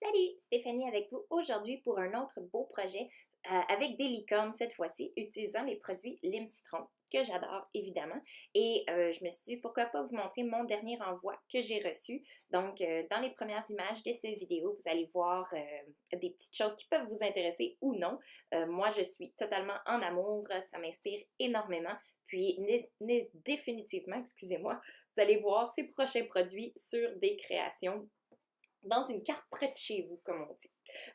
Salut, Stéphanie avec vous aujourd'hui pour un autre beau projet avec des licornes cette fois-ci, utilisant les produits Lime Citron que j'adore évidemment. Et je me suis dit pourquoi pas vous montrer mon dernier envoi que j'ai reçu. Donc dans les premières images de cette vidéo, vous allez voir des petites choses qui peuvent vous intéresser ou non. Moi je suis totalement en amour, ça m'inspire énormément. Puis définitivement, excusez-moi, vous allez voir ces prochains produits sur des créations dans une carte près de chez vous, comme on dit.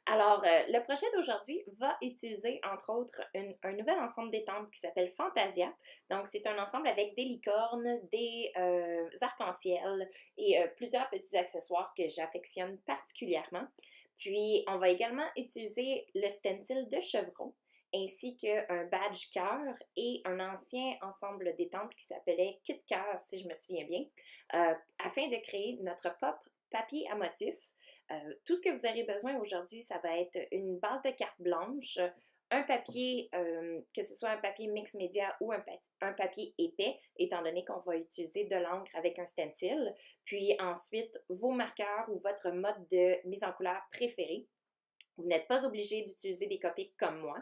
Alors, le projet d'aujourd'hui va utiliser, entre autres, un nouvel ensemble d'étampes qui s'appelle Fantasia. Donc, c'est un ensemble avec des licornes, des arcs-en-ciel et plusieurs petits accessoires que j'affectionne particulièrement. Puis, on va également utiliser le stencil de chevron, ainsi qu'un badge cœur et un ancien ensemble d'étampes qui s'appelait Kit Cœur, si je me souviens bien, afin de créer notre pop papier à motifs. Tout ce que vous aurez besoin aujourd'hui, ça va être une base de carte blanche, un papier, que ce soit un papier mix média ou un papier épais, étant donné qu'on va utiliser de l'encre avec un stencil, puis ensuite vos marqueurs ou votre mode de mise en couleur préféré. Vous n'êtes pas obligé d'utiliser des copies comme moi.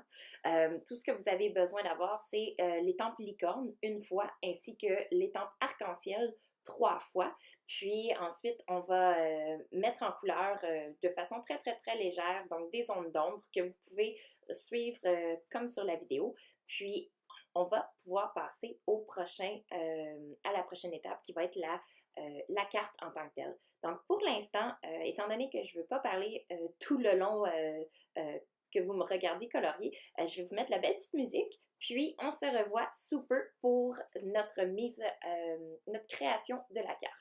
Tout ce que vous avez besoin d'avoir, c'est l'étampe licorne une fois, ainsi que l'étampe arc-en-ciel 3 fois. Puis ensuite, on va mettre en couleur de façon très, très, très légère, donc des zones d'ombre que vous pouvez suivre comme sur la vidéo. Puis, on va pouvoir passer à la prochaine étape qui va être la carte en tant que telle. Donc, pour l'instant, étant donné que je ne veux pas parler tout le long que vous me regardiez colorier, je vais vous mettre la belle petite musique. Puis, on se revoit sous peu pour notre création de la carte.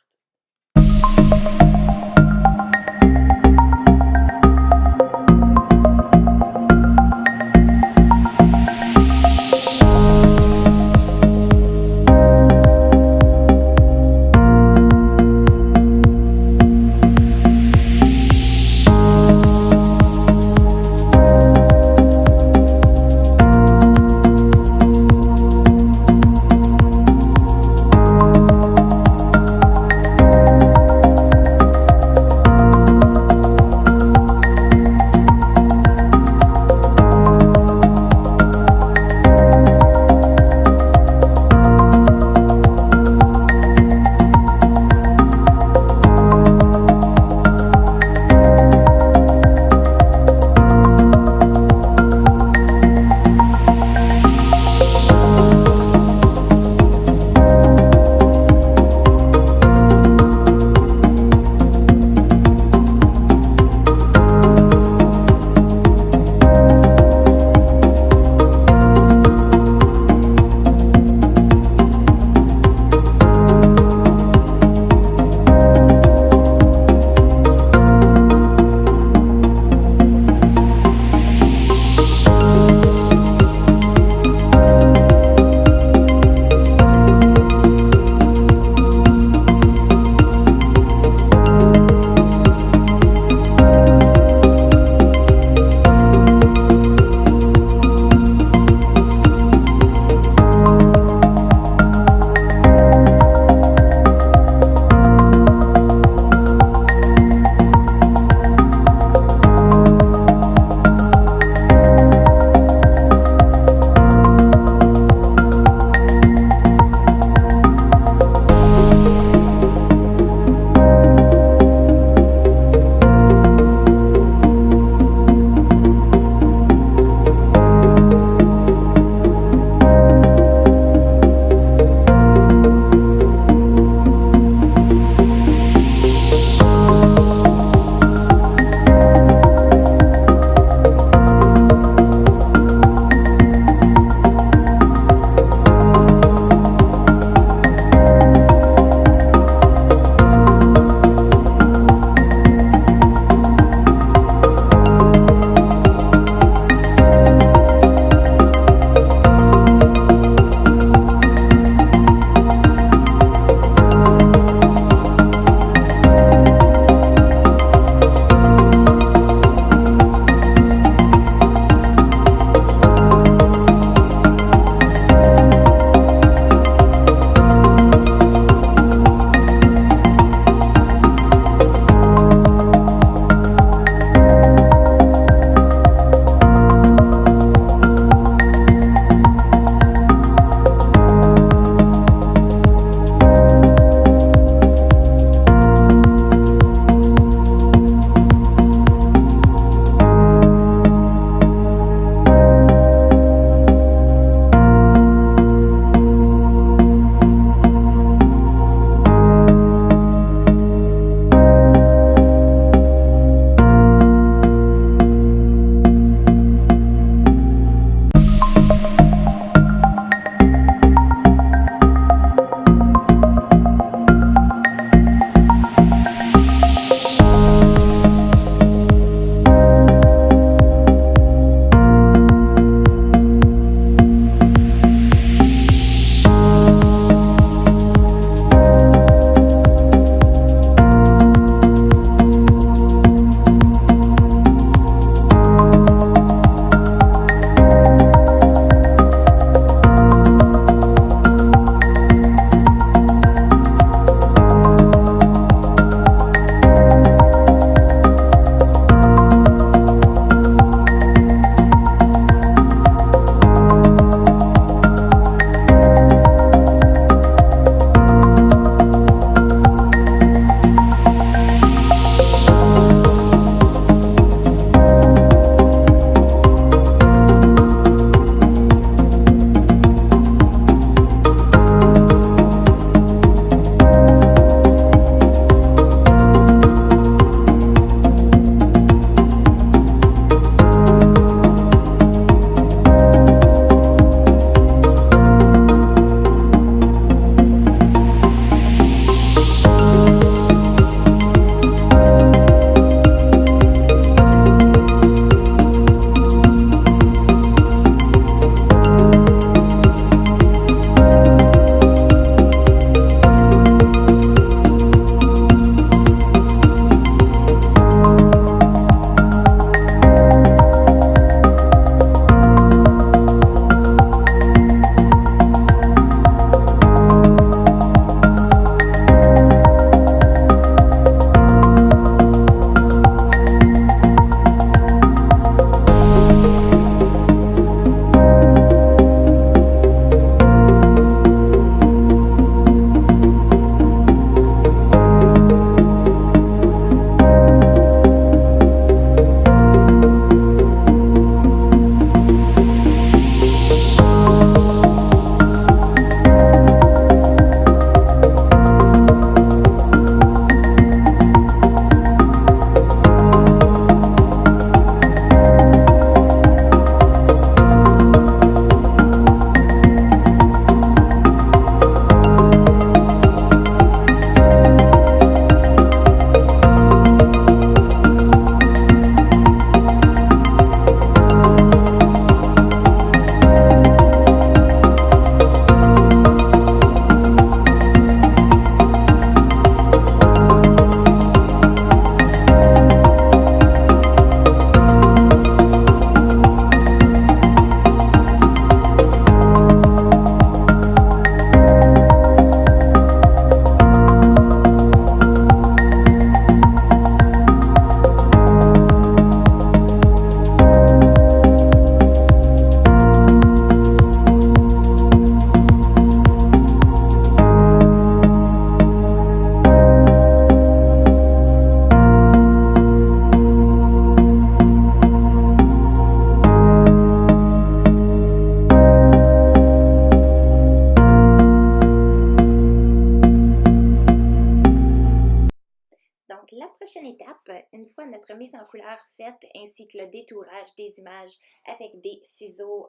une fois notre mise en couleur faite, ainsi que le détourage des images avec des ciseaux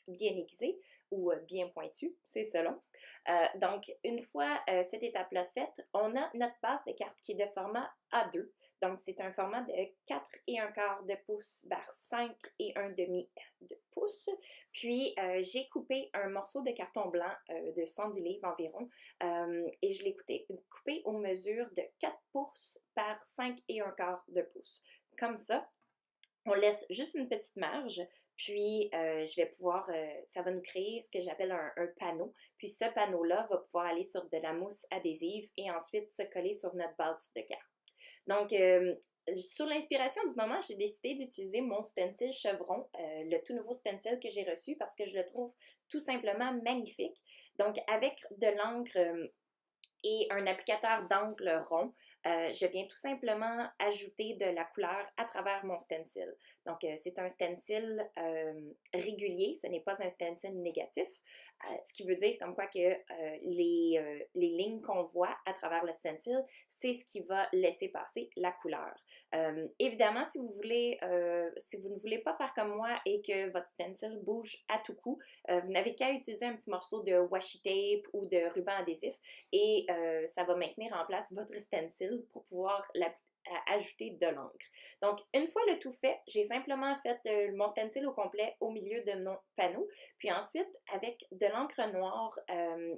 bien aiguisés ou bien pointus, c'est selon. Donc, une fois cette étape-là faite, on a notre base de carte qui est de format A2. Donc, c'est un format de 4,25 de pouce par 5,1 de pouce. Puis, j'ai coupé un morceau de carton blanc de 110 livres environ et je l'ai coupé aux mesures de 4 pouces par 5,25 de pouce. Comme ça, on laisse juste une petite marge, puis je vais pouvoir, ça va nous créer ce que j'appelle un panneau. Puis ce panneau-là va pouvoir aller sur de la mousse adhésive et ensuite se coller sur notre base de carte. Donc, sur l'inspiration du moment, j'ai décidé d'utiliser mon stencil Chevron, le tout nouveau stencil que j'ai reçu parce que je le trouve tout simplement magnifique. Donc, avec de l'encre et un applicateur d'encre rond, je viens tout simplement ajouter de la couleur à travers mon stencil. Donc, c'est un stencil régulier, ce n'est pas un stencil négatif, ce qui veut dire comme quoi que les lignes qu'on voit à travers le stencil, c'est ce qui va laisser passer la couleur. Évidemment, si vous ne voulez pas faire comme moi et que votre stencil bouge à tout coup, vous n'avez qu'à utiliser un petit morceau de washi tape ou de ruban adhésif et ça va maintenir en place votre stencil pour pouvoir ajouter de l'encre. Donc, une fois le tout fait, j'ai simplement fait mon stencil au complet au milieu de mon panneau. Puis ensuite, avec de l'encre noire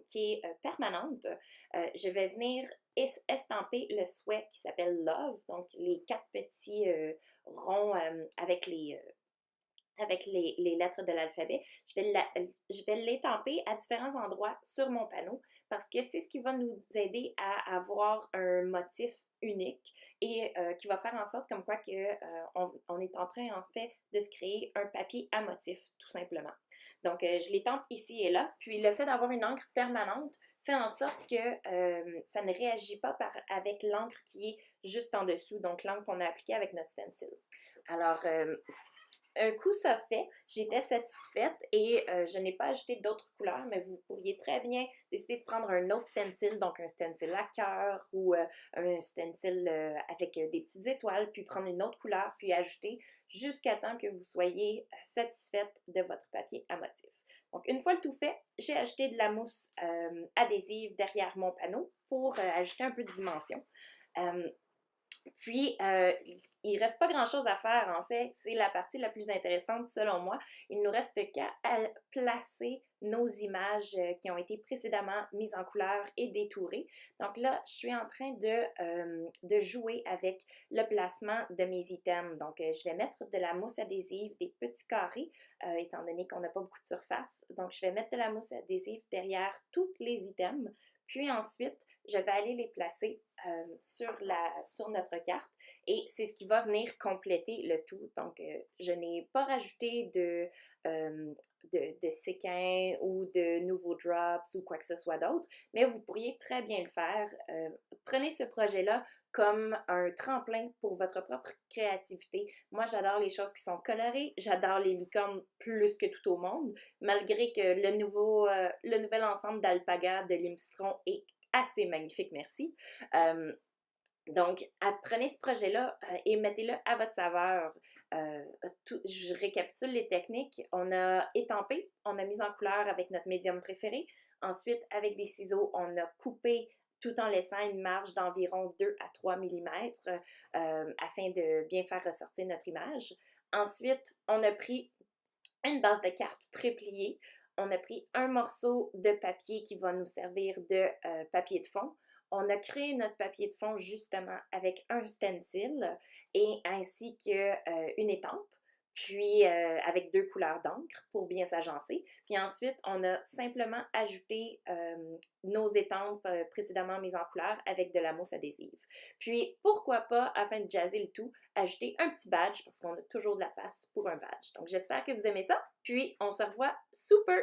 qui est permanente, je vais venir estamper le souhait qui s'appelle Love, donc les 4 petits ronds avec les lettres de l'alphabet. Je vais l'étamper à différents endroits sur mon panneau parce que c'est ce qui va nous aider à avoir un motif unique et qui va faire en sorte comme quoi on est en train en fait de se créer un papier à motif tout simplement. Donc je l'étampe ici et là, puis le fait d'avoir une encre permanente fait en sorte que ça ne réagit pas avec l'encre qui est juste en dessous, donc l'encre qu'on a appliquée avec notre stencil. Alors, un coup ça fait, j'étais satisfaite et je n'ai pas ajouté d'autres couleurs, mais vous pourriez très bien décider de prendre un autre stencil, donc un stencil à cœur ou un stencil avec des petites étoiles, puis prendre une autre couleur, puis ajouter jusqu'à temps que vous soyez satisfaite de votre papier à motif. Donc, une fois le tout fait, j'ai ajouté de la mousse adhésive derrière mon panneau pour ajouter un peu de dimension. Puis, il ne reste pas grand-chose à faire, en fait. C'est la partie la plus intéressante, selon moi. Il ne nous reste qu'à placer nos images qui ont été précédemment mises en couleur et détourées. Donc là, je suis en train de jouer avec le placement de mes items. Donc, je vais mettre de la mousse adhésive, des petits carrés, étant donné qu'on n'a pas beaucoup de surface. Donc, je vais mettre de la mousse adhésive derrière tous les items. Puis ensuite, je vais aller les placer sur notre carte et c'est ce qui va venir compléter le tout. Donc, je n'ai pas rajouté de séquins ou de nouveaux drops ou quoi que ce soit d'autre, mais vous pourriez très bien le faire. Prenez ce projet-là comme un tremplin pour votre propre créativité. Moi, j'adore les choses qui sont colorées, j'adore les licornes plus que tout au monde, malgré que le nouvel ensemble d'alpaga de Limstron est assez magnifique, merci. Donc, prenez ce projet-là et mettez-le à votre saveur. Je récapitule les techniques. On a étampé, on a mis en couleur avec notre médium préféré. Ensuite, avec des ciseaux, on a coupé tout en laissant une marge d'environ 2 à 3 mm afin de bien faire ressortir notre image. Ensuite, on a pris une base de carte prépliée. On a pris un morceau de papier qui va nous servir de papier de fond. On a créé notre papier de fond justement avec un stencil et ainsi qu'une étampe, puis avec 2 couleurs d'encre pour bien s'agencer. Puis ensuite, on a simplement ajouté nos étampes précédemment mises en couleur avec de la mousse adhésive. Puis, pourquoi pas, afin de jazzer le tout, ajouter un petit badge parce qu'on a toujours de la place pour un badge. Donc, j'espère que vous aimez ça. Puis, on se revoit super!